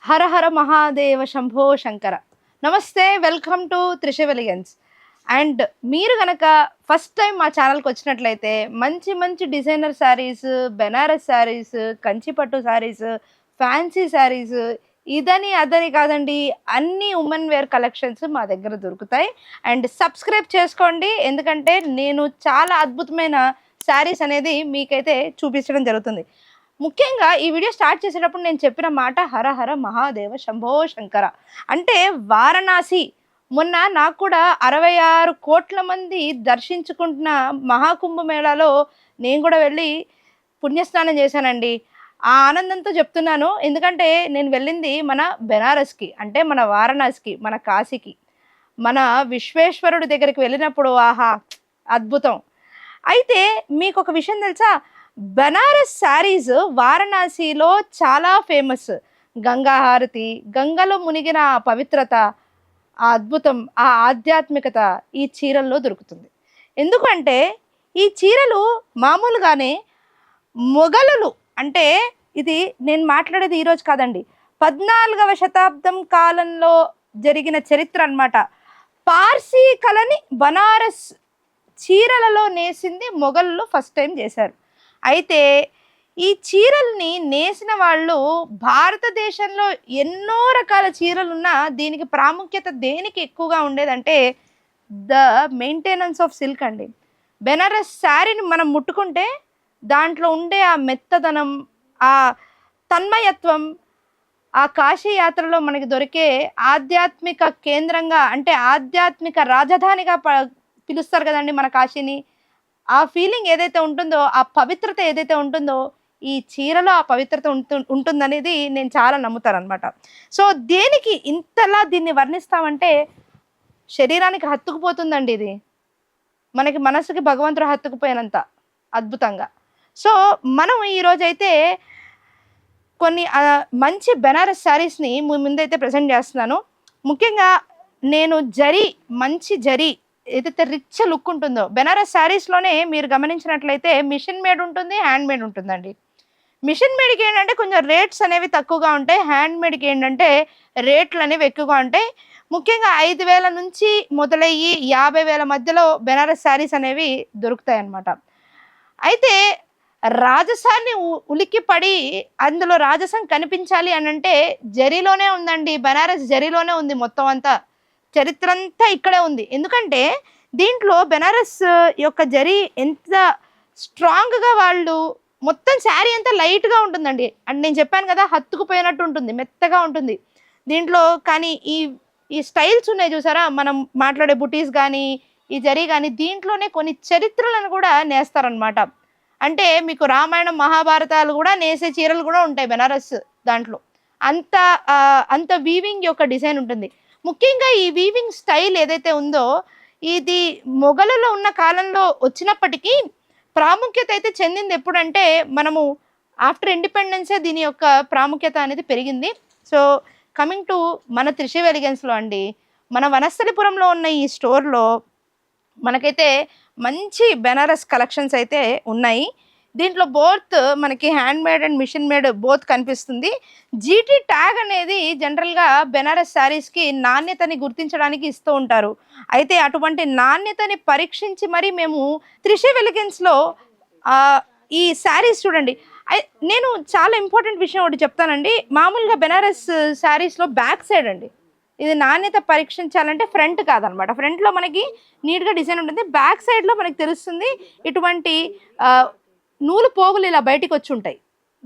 హర హర మహాదేవ శంభో శంకర. నమస్తే, welcome to Trisha వెలిగన్స్. And మీరు కనుక ఫస్ట్ టైం మా ఛానల్కి వచ్చినట్లయితే మంచి మంచి డిజైనర్ శారీస్, బెనారస్ శారీస్, కంచిపట్టు శారీస్, ఫ్యాన్సీ శారీస్, ఇదని అదని కాదండి, అన్ని ఉమెన్ వేర్ కలెక్షన్స్ మా దగ్గర దొరుకుతాయి. అండ్ సబ్స్క్రైబ్ చేసుకోండి, ఎందుకంటే నేను చాలా అద్భుతమైన శారీస్ అనేది మీకైతే చూపించడం జరుగుతుంది. ముఖ్యంగా ఈ వీడియో స్టార్ట్ చేసేటప్పుడు నేను చెప్పిన మాట హర హర మహాదేవ శంభో శంకర. అంటే వారణాసి, మొన్న నాకు కూడా 66 కోట్ల మంది దర్శించుకుంటున్న మహాకుంభమేళాలో నేను కూడా వెళ్ళి పుణ్యస్నానం చేశానండి. ఆ ఆనందంతో చెప్తున్నాను, ఎందుకంటే నేను వెళ్ళింది మన బెనారస్కి, అంటే మన వారణాసికి, మన కాశీకి, మన విశ్వేశ్వరుడి దగ్గరికి వెళ్ళినప్పుడు ఆహా అద్భుతం. అయితే మీకు ఒక విషయం తెలుసా, బనారస్ శారీస్ వారణాసిలో చాలా ఫేమస్. గంగా హారతి, గంగలో మునిగిన ఆ పవిత్రత, ఆ అద్భుతం, ఆ ఆధ్యాత్మికత ఈ చీరల్లో దొరుకుతుంది. ఎందుకంటే ఈ చీరలు మామూలుగానే మొఘలులు, అంటే ఇది నేను మాట్లాడేది ఈరోజు కాదండి, 14వ శతాబ్దం కాలంలో జరిగిన చరిత్ర అన్నమాట. పార్సీ కళని బనారస్ చీరలలో నేసింది మొఘలులు ఫస్ట్ టైం చేశారు. అయితే ఈ చీరల్ని నేసిన వాళ్ళు భారతదేశంలో ఎన్నో రకాల చీరలున్నా దీనికి ప్రాముఖ్యత దేనికి ఎక్కువగా ఉండేదంటే ద మెయింటెనెన్స్ ఆఫ్ సిల్క్ అండి. బెనారస్ శారీని మనం ముట్టుకుంటే దాంట్లో ఉండే ఆ మెత్తదనం, ఆ తన్మయత్వం, ఆ కాశీ యాత్రలో మనకి దొరికే ఆధ్యాత్మిక కేంద్రంగా, అంటే ఆధ్యాత్మిక రాజధానిగా పిలుస్తారు కదండి మన కాశీని. ఆ ఫీలింగ్ ఏదైతే ఉంటుందో, ఆ పవిత్రత ఏదైతే ఉంటుందో, ఈ చీరలో ఆ పవిత్రత ఉంటుందనేది నేను చాలా నమ్ముతాను అనమాట. సో దేనికి ఇంతలా దీన్ని వర్ణిస్తామంటే శరీరానికి హత్తుకుపోతుందండి ఇది, మనకి మనసుకి భగవంతుడు హత్తుకుపోయినంత అద్భుతంగా. సో మనం ఈరోజైతే కొన్ని మంచి బెనారస్ శారీస్ని మీ ముందైతే ప్రజెంట్ చేస్తున్నాను. ముఖ్యంగా నేను మంచి జరీ ఏదైతే రిచ్ లుక్ ఉంటుందో, బెనారస్ శారీస్లోనే మీరు గమనించినట్లయితే మిషన్ మేడ్ ఉంటుంది, హ్యాండ్ మేడ్ ఉంటుందండి. మిషన్ మేడ్కి ఏంటంటే కొంచెం రేట్స్ అనేవి తక్కువగా ఉంటాయి, హ్యాండ్ మేడ్కి ఏంటంటే రేట్లు అనేవి ఎక్కువగా ఉంటాయి. ముఖ్యంగా 5,000 నుంచి మొదలయ్యి 50,000 మధ్యలో బెనారస్ శారీస్ అనేవి దొరుకుతాయి అన్నమాట. అయితే రాజసాన్ని ఉలిక్కి పడి అందులో రాజసం కనిపించాలి అని అంటే జరీలోనే ఉందండి, బెనారస్ జరీలోనే ఉంది. మొత్తం అంతా చరిత్ర అంతా ఇక్కడే ఉంది. ఎందుకంటే దీంట్లో బెనారస్ యొక్క జరీ ఎంత స్ట్రాంగ్గా, వాళ్ళు మొత్తం శారీ అంతా లైట్గా ఉంటుందండి. అండ్ నేను చెప్పాను కదా, హత్తుకుపోయినట్టు ఉంటుంది, మెత్తగా ఉంటుంది దీంట్లో. కానీ ఈ స్టైల్స్ ఉన్నాయి చూసారా, మనం మాట్లాడే బుటీస్ కానీ ఈ జరీ కానీ, దీంట్లోనే కొన్ని చరిత్రలను కూడా నేస్తారనమాట. అంటే మీకు రామాయణం మహాభారతాలు కూడా నేసే చీరలు కూడా ఉంటాయి బెనారస్ దాంట్లో. అంత అంత వీవింగ్ యొక్క డిజైన్ ఉంటుంది. ముఖ్యంగా ఈ వీవింగ్ స్టైల్ ఏదైతే ఉందో, ఇది మొఘలులో ఉన్న కాలంలో వచ్చినప్పటికీ ప్రాముఖ్యత అయితే చెందింది ఎప్పుడంటే, మనము ఆఫ్టర్ ఇండిపెండెన్సే దీని యొక్క ప్రాముఖ్యత అనేది పెరిగింది. సో కమింగ్ టు మన త్రిష వెలిగెన్స్లో అండి, మన వనస్థలిపురంలో ఉన్న ఈ స్టోర్లో మనకైతే మంచి బెనారస్ కలెక్షన్స్ అయితే ఉన్నాయి. దీంట్లో బోత్ మనకి hand made and machine made both కనిపిస్తుంది. జీటీ ట్యాగ్ అనేది జనరల్గా బెనారస్ శారీస్కి నాణ్యతని గుర్తించడానికి ఇస్తూ ఉంటారు. అయితే అటువంటి నాణ్యతని పరీక్షించి మరి మేము త్రిష వెలిగెన్స్లో ఈ శారీస్ చూడండి. నేను చాలా ఇంపార్టెంట్ విషయం ఒకటి చెప్తానండి. మామూలుగా బెనారస్ శారీస్లో బ్యాక్ సైడ్ అండి, ఇది నాణ్యత పరీక్షించాలంటే ఫ్రంట్ కాదనమాట. ఫ్రంట్లో మనకి నీట్గా డిజైన్ ఉంటుంది, బ్యాక్ సైడ్లో మనకి తెలుస్తుంది ఇటువంటి నూలు పోగులు ఇలా బయటికి వచ్చి ఉంటాయి.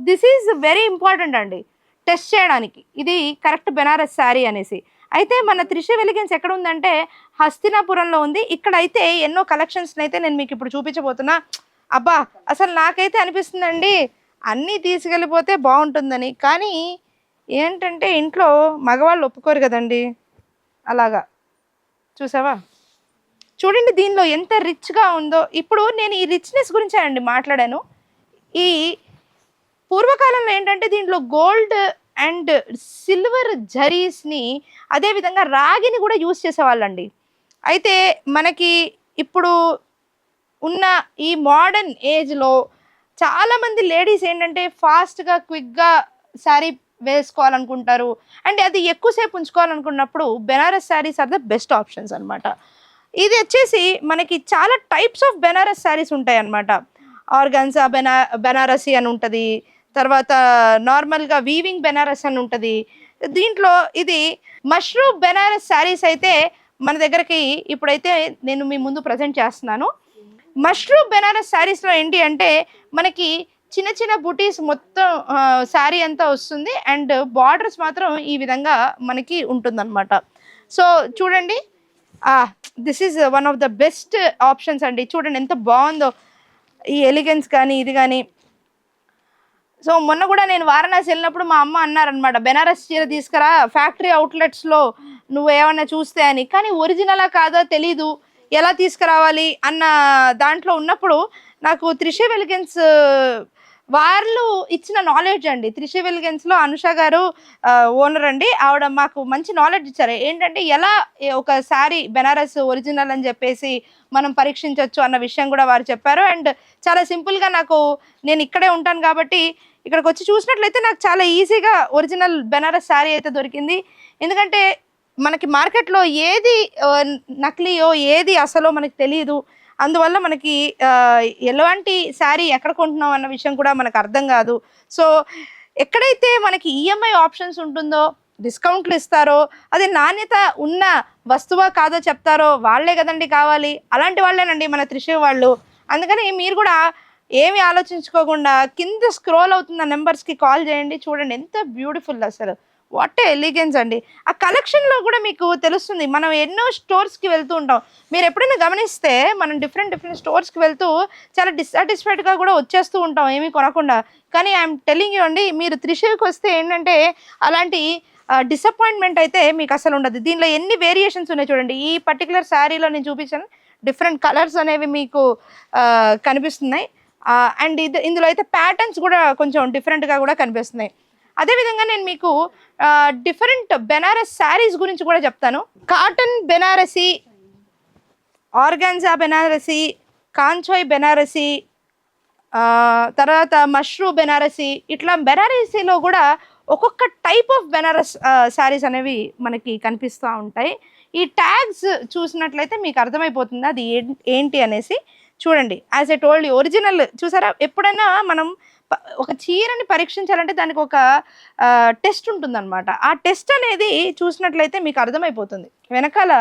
దిస్ ఈజ్ వెరీ ఇంపార్టెంట్ అండి టెస్ట్ చేయడానికి, ఇది కరెక్ట్ బెనారస్ శారీ అనేసి. అయితే మన త్రిష వెలిగెన్స్ ఎక్కడ ఉందంటే హస్తినాపురంలో ఉంది. ఇక్కడైతే ఎన్నో కలెక్షన్స్ని అయితే నేను మీకు ఇప్పుడు చూపించబోతున్నా. అబ్బా, అసలు నాకైతే అనిపిస్తుందండి అన్నీ తీసుకెళ్ళిపోతే బాగుంటుందని, కానీ ఏంటంటే ఇంట్లో మగవాళ్ళు ఒప్పుకోరు కదండి. అలాగా చూసావా, చూడండి దీనిలో ఎంత రిచ్గా ఉందో. ఇప్పుడు నేను ఈ రిచ్నెస్ గురించే అండి మాట్లాడాను. ఈ పూర్వకాలంలో ఏంటంటే దీంట్లో గోల్డ్ అండ్ సిల్వర్ జరీస్ని, అదేవిధంగా రాగిని కూడా యూజ్ చేసేవాళ్ళండి. అయితే మనకి ఇప్పుడు ఉన్న ఈ మోడర్న్ ఏజ్లో చాలామంది లేడీస్ ఏంటంటే ఫాస్ట్గా క్విక్గా శారీ వేసుకోవాలనుకుంటారు అండ్ అది ఎక్కువసేపు ఉంచుకోవాలనుకున్నప్పుడు Banaras saris are the best options అనమాట. ఇది వచ్చేసి మనకి చాలా టైప్స్ ఆఫ్ బెనారస్ శారీస్ ఉంటాయి అన్నమాట. ఆర్గాన్జా బెనారసి అని ఉంటుంది, తర్వాత నార్మల్గా వీవింగ్ బెనారస్ అని ఉంటుంది. దీంట్లో ఇది మష్రూమ్ బెనారస్ శారీస్ అయితే మన దగ్గరకి ఇప్పుడైతే నేను మీ ముందు ప్రజెంట్ చేస్తున్నాను. మష్రూమ్ బెనారస్ శారీస్లో ఏంటి అంటే మనకి చిన్న చిన్న బుటీస్ మొత్తం శారీ అంతా వస్తుంది అండ్ బార్డర్స్ మాత్రం ఈ విధంగా మనకి ఉంటుందన్నమాట. సో చూడండి, this is one of the best options అండి. చూడండి ఎంత బాగుందో ఈ ఎలిగెన్స్ కానీ ఇది కానీ. సో మొన్న కూడా నేను వారణాసి వెళ్ళినప్పుడు మా అమ్మ అన్నారనమాట, బెనారస్ చీర తీసుకురా ఫ్యాక్టరీ అవుట్లెట్స్లో నువ్వు ఏమన్నా చూస్తే అని. కానీ ఒరిజినలా కాదో తెలీదు, ఎలా తీసుకురావాలి అన్న దాంట్లో ఉన్నప్పుడు నాకు త్రిష ఎలిగెన్స్ వాళ్ళు ఇచ్చిన నాలెడ్జ్ అండి. త్రిష ఎలిగెన్స్లో అనుష గారు ఓనర్ అండి, ఆవిడ మాకు మంచి నాలెడ్జ్ ఇచ్చారు. ఏంటంటే ఎలా ఒక శారీ బెనారస్ ఒరిజినల్ అని చెప్పేసి మనం పరీక్షించవచ్చు అన్న విషయం కూడా వారు చెప్పారు. అండ్ చాలా సింపుల్గా నాకు, నేను ఇక్కడే ఉంటాను కాబట్టి ఇక్కడికి వచ్చి చూసినట్లయితే నాకు చాలా ఈజీగా ఒరిజినల్ బెనారస్ శారీ అయితే దొరికింది. ఎందుకంటే మనకి మార్కెట్లో ఏది నకిలీయో ఏది అసలో మనకి తెలియదు. అందువల్ల మనకి ఎలాంటి శారీ ఎక్కడ కొంటున్నాం అన్న విషయం కూడా మనకు అర్థం కాదు. సో ఎక్కడైతే మనకి ఈఎంఐ ఆప్షన్స్ ఉంటుందో, డిస్కౌంట్లు ఇస్తారో, అది నాణ్యత ఉన్న వస్తువా కాదో చెప్తారో వాళ్ళే కదండి కావాలి. అలాంటి వాళ్ళేనండి మన త్రిష వాళ్ళు. అందుకని మీరు కూడా ఏమి ఆలోచించుకోకుండా కింద స్క్రోల్ అవుతున్న నెంబర్స్కి కాల్ చేయండి. చూడండి ఎంత బ్యూటిఫుల్, అసలు వాట్ ఎలిగెన్స్ అండి. ఆ కలెక్షన్లో కూడా మీకు తెలుస్తుంది. మనం ఎన్నో స్టోర్స్కి వెళ్తూ ఉంటాం. మీరు ఎప్పుడైనా గమనిస్తే మనం డిఫరెంట్ స్టోర్స్కి వెళ్తూ చాలా డిస్సాటిస్ఫైడ్గా కూడా వచ్చేస్తూ ఉంటాం ఏమీ కొనకుండా. కానీ ఐఎమ్ టెల్లింగ్ యూ అండి, మీరు త్రిషకి వస్తే ఏంటంటే అలాంటి డిసప్పాయింట్మెంట్ అయితే మీకు అసలు ఉండదు. దీనిలో ఎన్ని వేరియేషన్స్ ఉన్నాయి చూడండి. ఈ పర్టికులర్ శారీలో నేను చూపించాను, డిఫరెంట్ కలర్స్ అనేవి మీకు కనిపిస్తున్నాయి. అండ్ ఇందులో అయితే ప్యాటర్న్స్ కూడా కొంచెం డిఫరెంట్గా కూడా కనిపిస్తున్నాయి. అదేవిధంగా నేను మీకు డిఫరెంట్ బెనారస్ శారీస్ గురించి కూడా చెప్తాను. కాటన్ బెనారసి, ఆర్గాన్జా బెనారసి, కాంచోయ్ బెనారసి, తర్వాత మష్రూ బెనారసి, ఇట్లా బెనారసీలో కూడా ఒక్కొక్క టైప్ ఆఫ్ బెనారస్ శారీస్ అనేవి మనకి కనిపిస్తూ ఉంటాయి. ఈ ట్యాగ్స్ చూసినట్లయితే మీకు అర్థమైపోతుంది అది ఏంటి అనేసి. చూడండి, యాజ్ ఎ టోల్డ్ ఒరిజినల్ చూసారా. ఎప్పుడైనా మనం ఒక చీరని పరీక్షించాలంటే దానికి ఒక టెస్ట్ ఉంటుందన్నమాట. ఆ టెస్ట్ అనేది చూసినట్లయితే మీకు అర్థమైపోతుంది. వెనకాల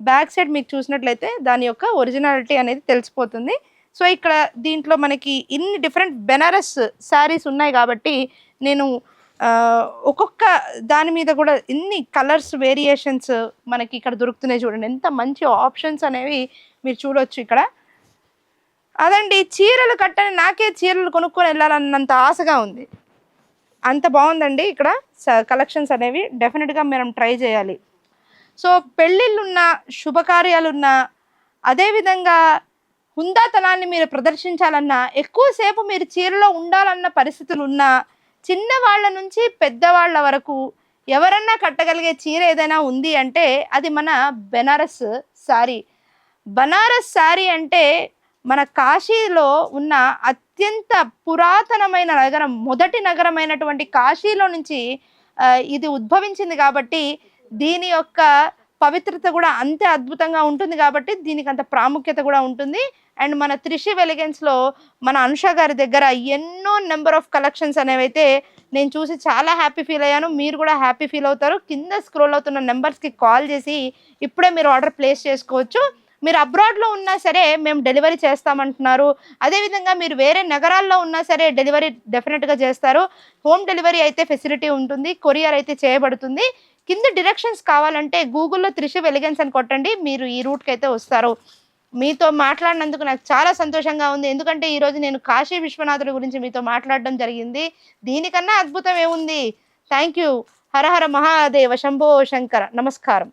బ్యాక్ సైడ్ మీకు చూసినట్లయితే దాని యొక్క ఒరిజినాలిటీ అనేది తెలిసిపోతుంది. సో ఇక్కడ దీంట్లో మనకి ఇన్ని డిఫరెంట్ బెనారస్ శారీస్ ఉన్నాయి కాబట్టి నేను ఒక్కొక్క దాని మీద కూడా ఇన్ని కలర్స్ వేరియేషన్స్ మనకి ఇక్కడ దొరుకుతున్నాయి. చూడండి ఎంత మంచి ఆప్షన్స్ అనేవి మీరు చూడవచ్చు ఇక్కడ. అదండి, చీరలు కట్టని నాకే చీరలు కొనుక్కొని వెళ్ళాలన్నంత ఆశగా ఉంది. అంత బాగుందండి ఇక్కడ కలెక్షన్స్ అనేవి. డెఫినెట్గా మనం ట్రై చేయాలి. సో పెళ్ళిళ్ళున్నా, శుభకార్యాలున్నా, అదేవిధంగా హుందాతనాన్ని మీరు ప్రదర్శించాలన్నా, ఎక్కువసేపు మీరు చీరలో ఉండాలన్న పరిస్థితులు ఉన్నా, చిన్నవాళ్ళ నుంచి పెద్దవాళ్ళ వరకు ఎవరన్నా కట్టగలిగే చీర ఏదైనా ఉంది అంటే అది మన బెనారస్ శారీ. బనారస్ శారీ అంటే మన కాశీలో ఉన్న అత్యంత పురాతనమైన నగరం, మొదటి నగరమైనటువంటి కాశీలో నుంచి ఇది ఉద్భవించింది కాబట్టి దీని యొక్క పవిత్రత కూడా అంతే అద్భుతంగా ఉంటుంది కాబట్టి దీనికి అంత ప్రాముఖ్యత కూడా ఉంటుంది. అండ్ మన త్రిష ఎలిగెన్స్లో మన అనుష గారి దగ్గర ఎన్నో నెంబర్ ఆఫ్ కలెక్షన్స్ అనేవి అయితే నేను చూసి చాలా హ్యాపీ ఫీల్ అయ్యాను. మీరు కూడా హ్యాపీ ఫీల్ అవుతారు. కింద స్క్రోల్ అవుతున్న నెంబర్స్కి కాల్ చేసి ఇప్పుడే మీరు ఆర్డర్ ప్లేస్ చేసుకోవచ్చు. మీరు అబ్రాడ్లో ఉన్నా సరే మేము డెలివరీ చేస్తామంటున్నారు. అదేవిధంగా మీరు వేరే నగరాల్లో ఉన్నా సరే డెలివరీ డెఫినెట్గా చేస్తారు. హోమ్ డెలివరీ అయితే ఫెసిలిటీ ఉంటుంది, కొరియర్ అయితే చేయబడుతుంది. కింద డైరెక్షన్స్ కావాలంటే గూగుల్లో త్రిష ఎలిగెన్స్ అని కొట్టండి, మీరు ఈ రూట్కి అయితే వస్తారు. మీతో మాట్లాడినందుకు నాకు చాలా సంతోషంగా ఉంది. ఎందుకంటే ఈరోజు నేను కాశీ విశ్వనాథుడి గురించి మీతో మాట్లాడడం జరిగింది. దీనికన్నా అద్భుతం ఏముంది. Thank you. హర హర మహాదేవ, శంభో శంకర. నమస్కారం.